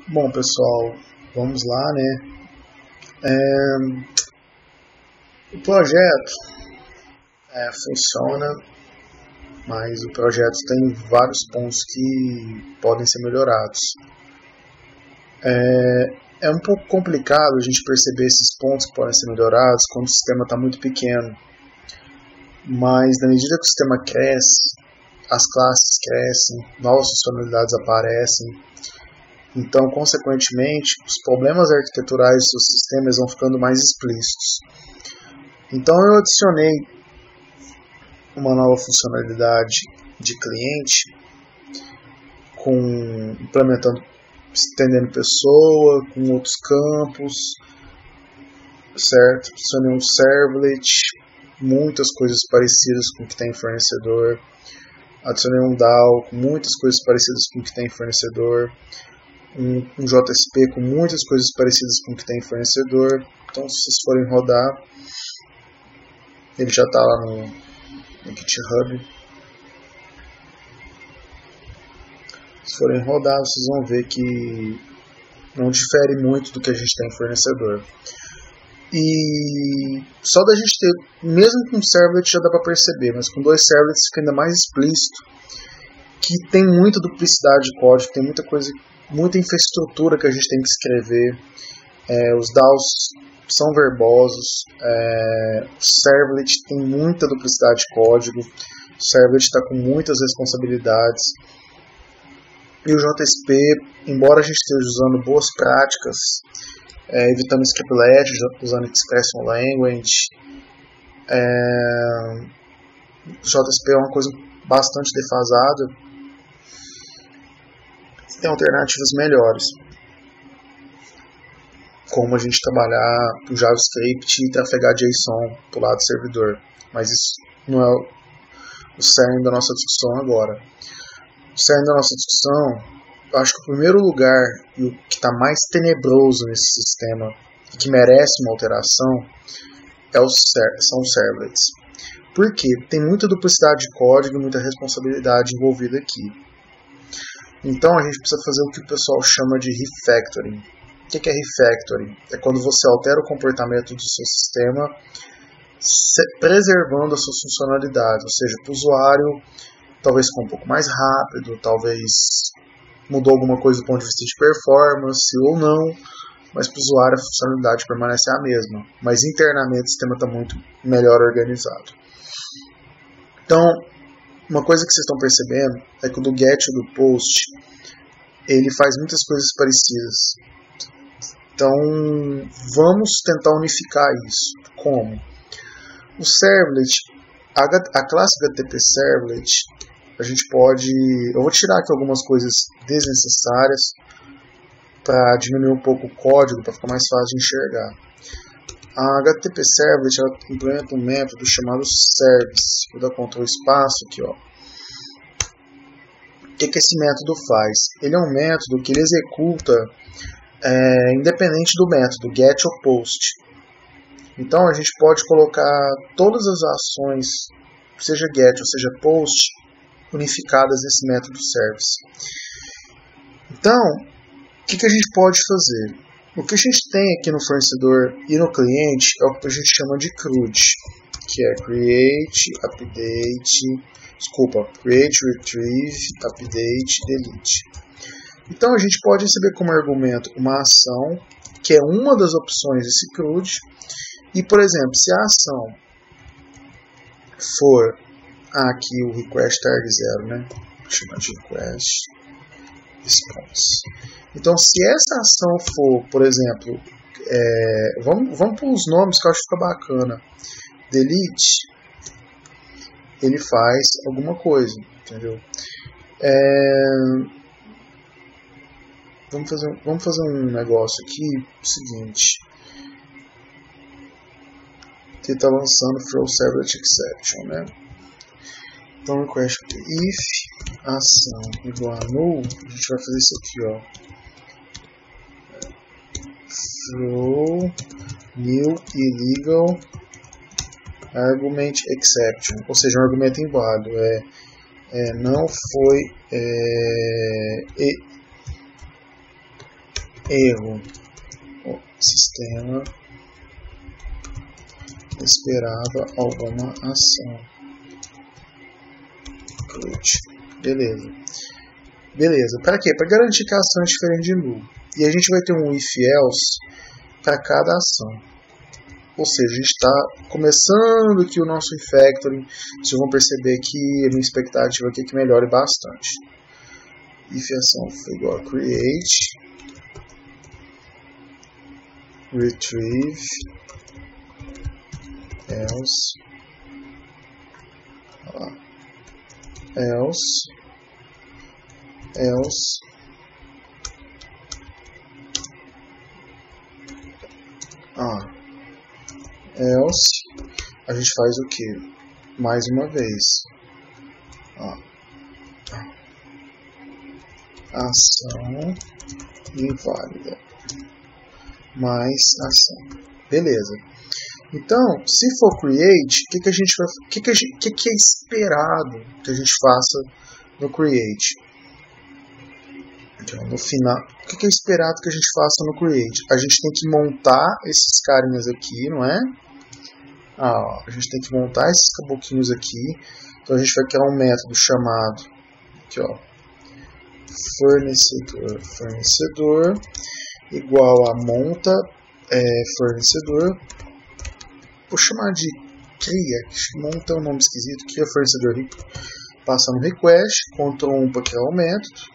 Bom, pessoal, vamos lá, né? O projeto funciona, mas o projeto tem vários pontos que podem ser melhorados. É um pouco complicado a gente perceber esses pontos que podem ser melhorados quando o sistema está muito pequeno, mas na medida que o sistema cresce, as classes crescem, novas funcionalidades aparecem. Então, consequentemente, os problemas arquiteturais dos seus sistemas vão ficando mais explícitos. Então, eu adicionei uma nova funcionalidade de cliente, implementando, estendendo pessoa, com outros campos, certo? Adicionei um servlet, muitas coisas parecidas com o que tem em fornecedor. Adicionei um DAO com muitas coisas parecidas com o que tem em fornecedor. Um JSP com muitas coisas parecidas com o que tem em fornecedor. Então, se vocês forem rodar, ele já está lá no GitHub. Se forem rodar, vocês vão ver que não difere muito do que a gente tem em fornecedor. E só da gente ter, mesmo com servlet já dá para perceber, mas com dois servlets fica ainda mais explícito que tem muita duplicidade de código, tem muita coisa, muita infraestrutura que a gente tem que escrever. Os DAOs são verbosos, o servlet tem muita duplicidade de código, o servlet está com muitas responsabilidades. E o JSP, embora a gente esteja usando boas práticas, evitando scriptlet, usando expression language, o JSP é uma coisa bastante defasada. Tem alternativas melhores, como a gente trabalhar o JavaScript e trafegar JSON para o lado do servidor. Mas isso não é o cerne da nossa discussão agora. O cerne da nossa discussão, eu acho que o primeiro lugar e o que está mais tenebroso nesse sistema e que merece uma alteração são os servlets. Por quê? Tem muita duplicidade de código e muita responsabilidade envolvida aqui. Então a gente precisa fazer o que o pessoal chama de refactoring. O que é refactoring? É quando você altera o comportamento do seu sistema preservando as suas funcionalidades, ou seja, para o usuário talvez ficou um pouco mais rápido, talvez mudou alguma coisa do ponto de vista de performance ou não, mas para o usuário a funcionalidade permanece a mesma, mas internamente o sistema está muito melhor organizado. Então, uma coisa que vocês estão percebendo é que o do get e do post ele faz muitas coisas parecidas. Então, vamos tentar unificar isso. Como? O servlet, a classe HTTP servlet, a gente pode... Eu vou tirar aqui algumas coisas desnecessárias para diminuir um pouco o código, para ficar mais fácil de enxergar. A HTTP servlet ela implementa um método chamado service. Vou dar Ctrl espaço aqui, ó. O que esse método faz? Ele é um método que ele executa independente do método get ou post. Então a gente pode colocar todas as ações, seja get ou seja post, unificadas nesse método service. Então, o que a gente pode fazer? O que a gente tem aqui no fornecedor e no cliente é o que a gente chama de CRUD, que é create, retrieve, update, delete. Então a gente pode receber como argumento uma ação, que é uma das opções desse CRUD, e por exemplo, se a ação for aqui o request tag 0, né? Vou chamar de request response. Então, se essa ação for, por exemplo, vamos para os nomes que eu acho que fica bacana. Delete, ele faz alguma coisa, entendeu? Vamos fazer um negócio aqui, o seguinte. Que está lançando Throw Servlet Exception, né? Então, request if ação igual a null, a gente vai fazer isso aqui, ó. Throw new illegal argument exception, ou seja, um argumento inválido. Não foi erro. O sistema esperava alguma ação. Beleza. Beleza. Para quê? Para garantir que a ação é diferente de nulo. E a gente vai ter um if else para cada ação. Ou seja, a gente está começando aqui o nosso refactoring. Vocês vão perceber que a minha expectativa aqui é que melhore bastante. If ação for igual a create, retrieve, else, else, else, a gente faz o que? Mais uma vez. Ação inválida. Mais ação. Beleza. Então, se for create, o que a gente vai, que é esperado que a gente faça no create? Então, no final, o que é esperado que a gente faça no create? A gente tem que montar esses carinhas aqui, não é? A gente tem que montar esses caboquinhos aqui. Então a gente vai criar um método chamado aqui, ó, fornecedor igual a monta fornecedor. Vou chamar de cria, monta é um nome esquisito, cria fornecedor, passa no request, Ctrl+1 para criar o método.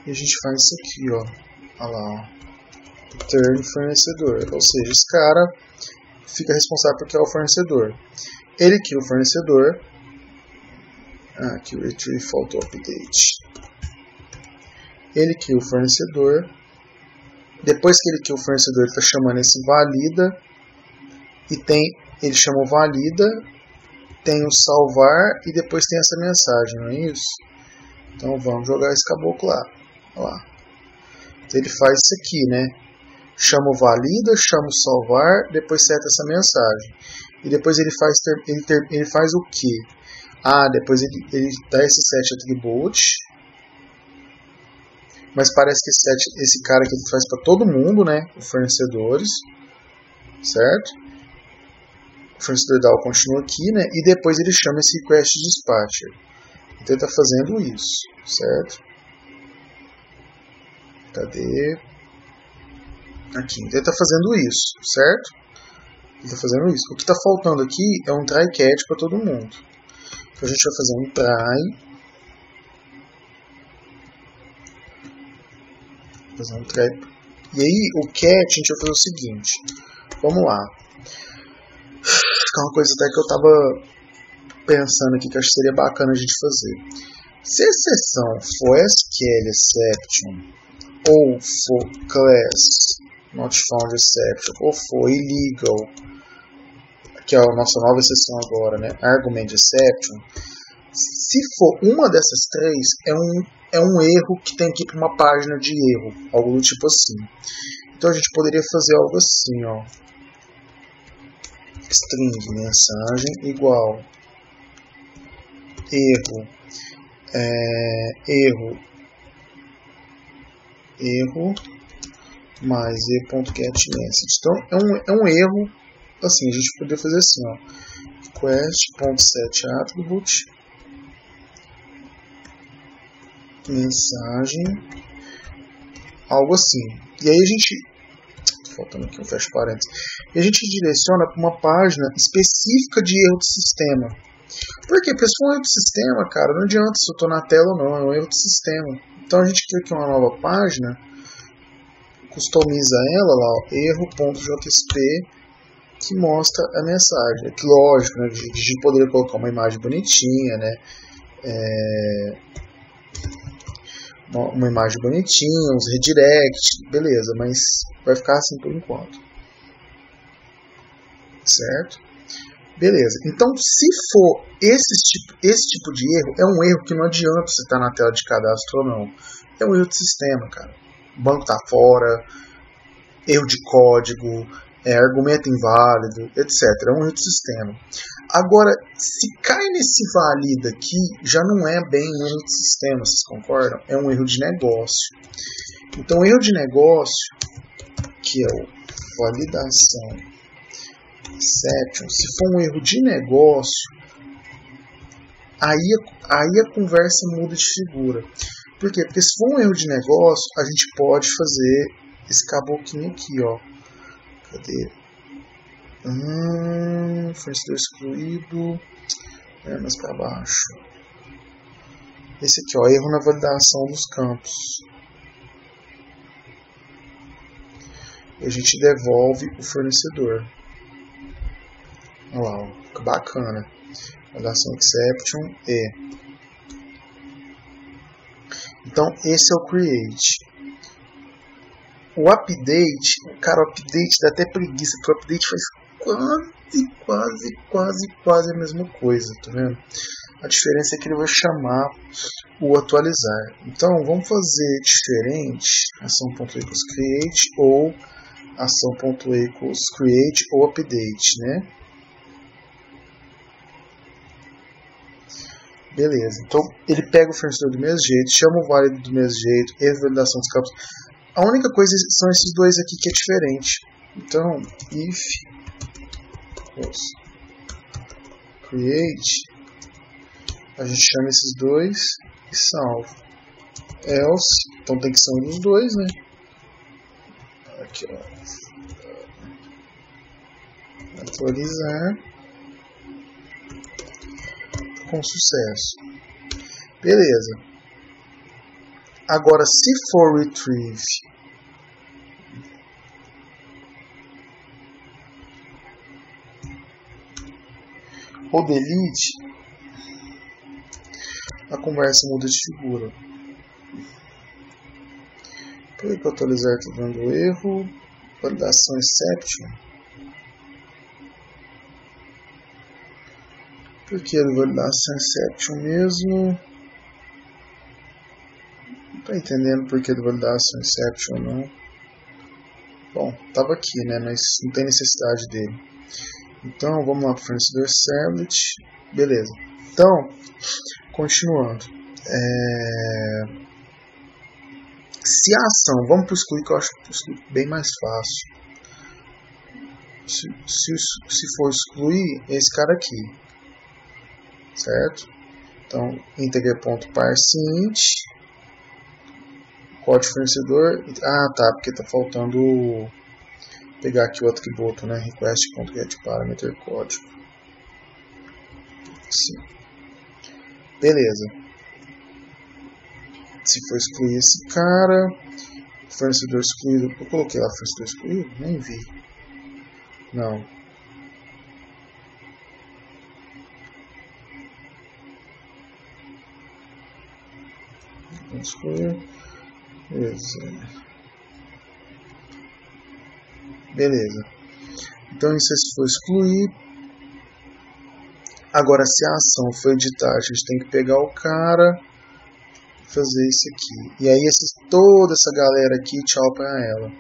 E a gente faz isso aqui, ó. Olha lá, ó. Return fornecedor. Ou seja, esse cara fica responsável por criar o fornecedor. Ele cria o fornecedor. Aqui o retrieve faltou update. Ele cria o fornecedor. Depois que ele cria o fornecedor, ele está chamando esse valida. E ele chamou valida. Tem o salvar e depois tem essa mensagem, não é isso? Então vamos jogar esse caboclo lá. Olha lá. Então ele faz isso aqui, né? Chama o valida, chama o salvar, depois seta essa mensagem. E depois ele faz o que? Depois ele dá esse set attribute. Mas parece que esse cara aqui ele faz para todo mundo, né? Os fornecedores. Certo? O fornecedor DAO continua aqui, né? E depois ele chama esse request dispatcher. Então ele está fazendo isso, certo? Cadê? Aqui. Então ele está fazendo isso, certo? Ele está fazendo isso. O que está faltando aqui é um try catch para todo mundo. Então a gente vai fazer um try. Fazer um try. E aí o catch a gente vai fazer o seguinte. Vamos lá. Uma coisa até que eu estava pensando aqui que acho que seria bacana a gente fazer. Se a exceção for SQL exception ou for class not found exception ou for illegal, que é a nossa nova exceção agora, né? Argument exception. Se for uma dessas três, é um erro que tem que ir para uma página de erro, algo do tipo assim. Então a gente poderia fazer algo assim, ó. String mensagem igual erro mais e.getMessage. Então é um erro assim, a gente poderia fazer assim, ó, request.setAttribute mensagem, algo assim. E aí a gente, faltando aqui um fecha parênteses, e a gente direciona para uma página específica de erro de sistema. Por quê? Porque se for um erro de sistema, cara, não adianta se eu estou na tela ou não, é um erro de sistema. Então a gente cria aqui uma nova página, customiza ela lá, erro.jsp, que mostra a mensagem. É que lógico, né, a gente poderia colocar uma imagem bonitinha, né? Uma imagem bonitinha, uns redirect, beleza, mas vai ficar assim por enquanto. Certo? Beleza. Então, se for esse tipo de erro, é um erro que não adianta você estar na tela de cadastro ou não. É um erro de sistema, cara. O banco está fora, erro de código, argumento inválido, etc. É um erro de sistema. Agora, se cai nesse valida aqui, já não é bem um erro de sistema, vocês concordam? É um erro de negócio. Então, o erro de negócio, que é o validação exception, se for um erro de negócio, aí a conversa muda de figura. Por quê? Porque se for um erro de negócio, a gente pode fazer esse caboquinho aqui, ó. Cadê? Fornecedor excluído. Mais para baixo. Esse aqui, ó, erro na validação dos campos. E a gente devolve o fornecedor. Olha lá, ó, fica bacana. Validação exception e. Então, esse é o create. O update, cara, o update dá até preguiça, porque o update faz quase a mesma coisa, tá vendo? A diferença é que ele vai chamar o atualizar. Então, vamos fazer diferente, ação.equals create ou ação.equals create ou update, né? Beleza, então ele pega o fornecedor do mesmo jeito, chama o válido do mesmo jeito, erro de validação dos campos. A única coisa são esses dois aqui que é diferente. Então, if create, a gente chama esses dois e salva. Else, então tem que ser um dos dois, né? Aqui, ó. Atualizar. Com sucesso. Beleza. Agora, se for retrieve ou delete, a conversa muda de figura. Por que atualizar está dando erro? Validação exception. Por que validação exception mesmo? Não estou entendendo por que validação exception não. Bom, estava aqui, né? Mas não tem necessidade dele. Então vamos lá para o fornecedor servlet. Beleza. Então, continuando. Se a ação, vamos para o excluir, que eu acho o excluir bem mais fácil. Se for excluir, é esse cara aqui. Certo? Então, integer.parseInt, código fornecedor. Ah, tá, porque tá faltando pegar aqui o atributo, né? Request.getParameter código. Sim. Beleza. Se for excluir esse cara, fornecedor excluído. Eu coloquei lá fornecedor excluído? Nem vi. Não. Excluir. Beleza. Então isso foi excluir. Agora, se a ação for editar, a gente tem que pegar o cara e fazer isso aqui. E aí toda essa galera aqui, tchau para ela.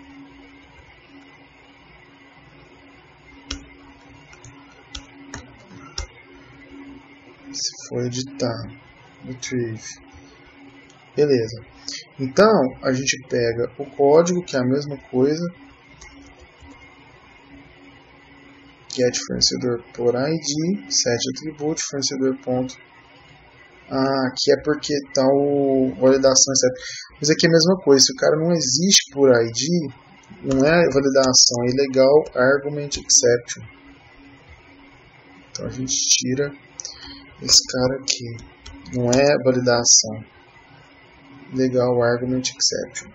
Se for editar, retrieve. Beleza. Então, a gente pega o código, que é a mesma coisa. Get fornecedor por ID, set atributo, fornecedor ponto. Ah, aqui é porque está o validação, etc. Mas aqui é a mesma coisa. Se o cara não existe por ID, não é validação, é ilegal argument exception. Então a gente tira esse cara aqui. Não é validação. Legal argument exception.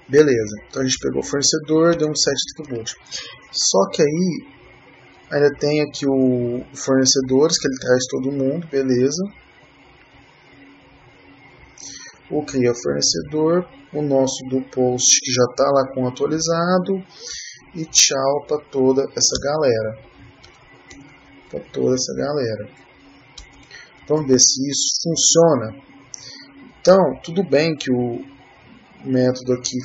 Beleza. Então a gente pegou o fornecedor, deu um set atributo. Só que aí ainda tem aqui o fornecedores, que ele traz todo mundo, beleza. Ok, é o fornecedor, o nosso do post que já está lá com atualizado. E tchau para toda essa galera. Vamos ver se isso funciona. Então, tudo bem que o método aqui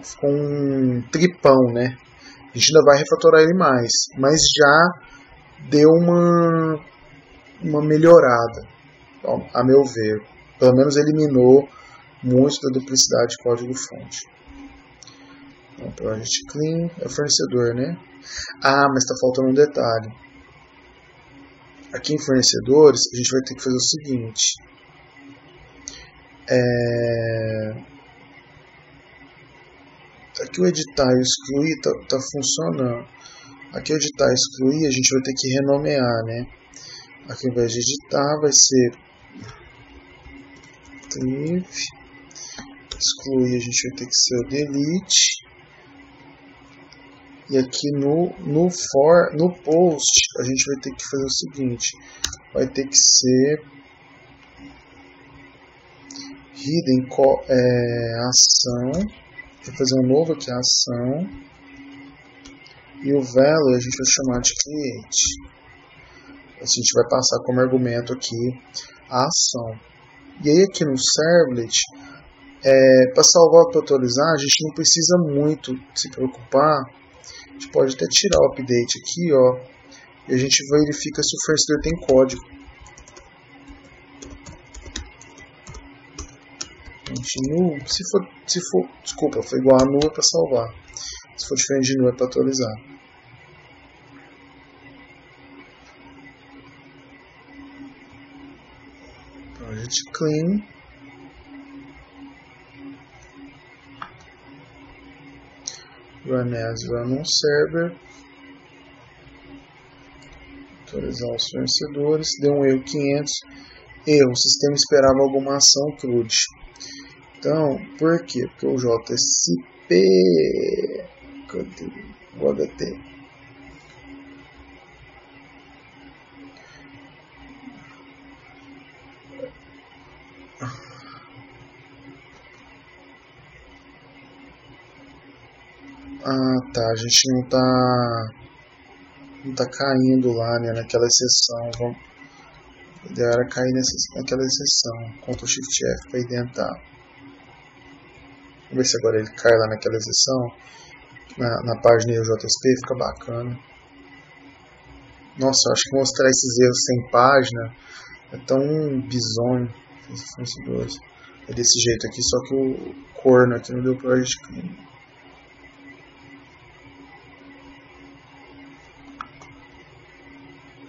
ficou um tripão, né? A gente ainda vai refatorar ele mais, mas já deu uma melhorada, a meu ver. Pelo menos eliminou muito da duplicidade de código-fonte. Então, project clean é fornecedor, né? Ah, mas está faltando um detalhe. Aqui em fornecedores, a gente vai ter que fazer o seguinte. Aqui o editar e excluir tá funcionando. Aqui o editar e excluir a gente vai ter que renomear, né? Aqui ao invés de editar vai ser leave. Excluir a gente vai ter que ser o delete. E aqui no post a gente vai ter que fazer o seguinte. Vai ter que ser hidden ação. Vou fazer um novo aqui, ação. E o value a gente vai chamar de create. A gente vai passar como argumento aqui a ação. E aí aqui no servlet, para salvar ou atualizar, a gente não precisa muito se preocupar. A gente pode até tirar o update aqui, ó, e a gente verifica se o fornecedor tem código. Continue, se for, desculpa, foi igual a null é para salvar. Se for diferente de null é para atualizar. Project clean. Run as run on server. Atualizar os fornecedores. Deu um erro 500. Erro, o sistema esperava alguma ação CRUD. Então, por quê? Porque o JSP. Cadê o HT? Ah, tá. A gente não tá caindo lá, né, naquela exceção. O ideal era cair naquela exceção. Ctrl Shift F para identar. Vamos ver se agora ele cai lá naquela exceção. Na página do JSP fica bacana. Nossa, acho que mostrar esses erros sem página é tão bizonho. É desse jeito aqui, só que o corno aqui não deu project clean.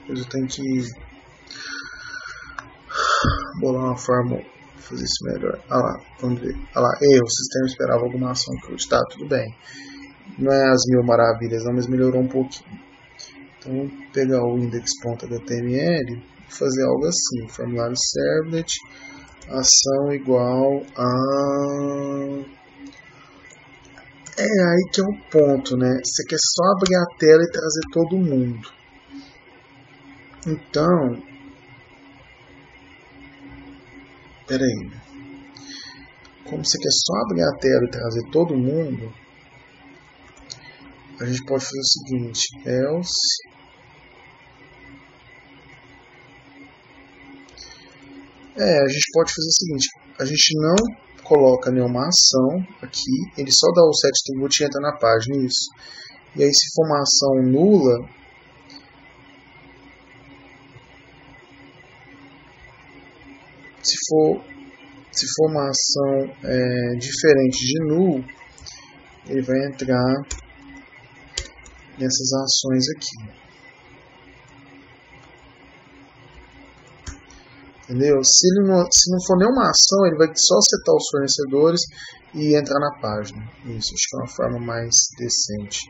Eu tenho que bolar uma forma para fazer isso melhor. Ah lá, vamos ver. Ah lá, o sistema esperava alguma ação CRUD. Tá, tudo bem. Não é as mil maravilhas, não, mas melhorou um pouquinho. Então, vamos pegar o index.html e fazer algo assim. Formulário servlet, ação igual a... aí que é o ponto, né? Você quer só abrir a tela e trazer todo mundo. Então, peraí, como você quer só abrir a tela e trazer todo mundo, a gente pode fazer o seguinte, else, a gente pode fazer o seguinte, a gente não coloca nenhuma ação aqui, ele só dá o set attribute e entra na página, isso. E aí se for uma ação nula, se for uma ação diferente de null, ele vai entrar nessas ações aqui. Entendeu? Se não for nenhuma ação, ele vai só setar os fornecedores e entrar na página. Isso, acho que é uma forma mais decente.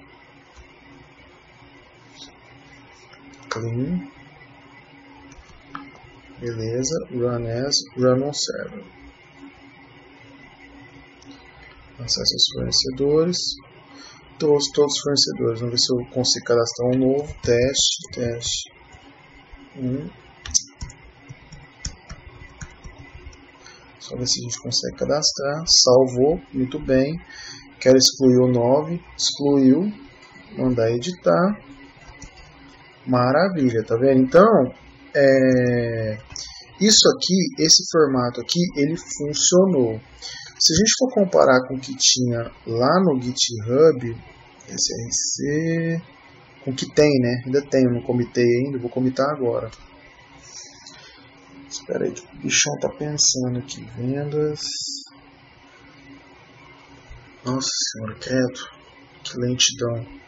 Clean. Beleza, run as, run on server. Acesso aos fornecedores. Trouxe todos os fornecedores. Vamos ver se eu consigo cadastrar um novo. Teste. Só ver se a gente consegue cadastrar. Salvou, muito bem. Quero excluir o 9. Excluiu. Mandar editar. Maravilha, tá vendo? Então, isso aqui, esse formato aqui, ele funcionou. Se a gente for comparar com o que tinha lá no GitHub, SRC, com o que tem, né? Ainda tem, eu não comitei ainda, vou comitar agora. Espera aí, o bichão tá pensando aqui. Vendas. Nossa senhora, credo. Que lentidão.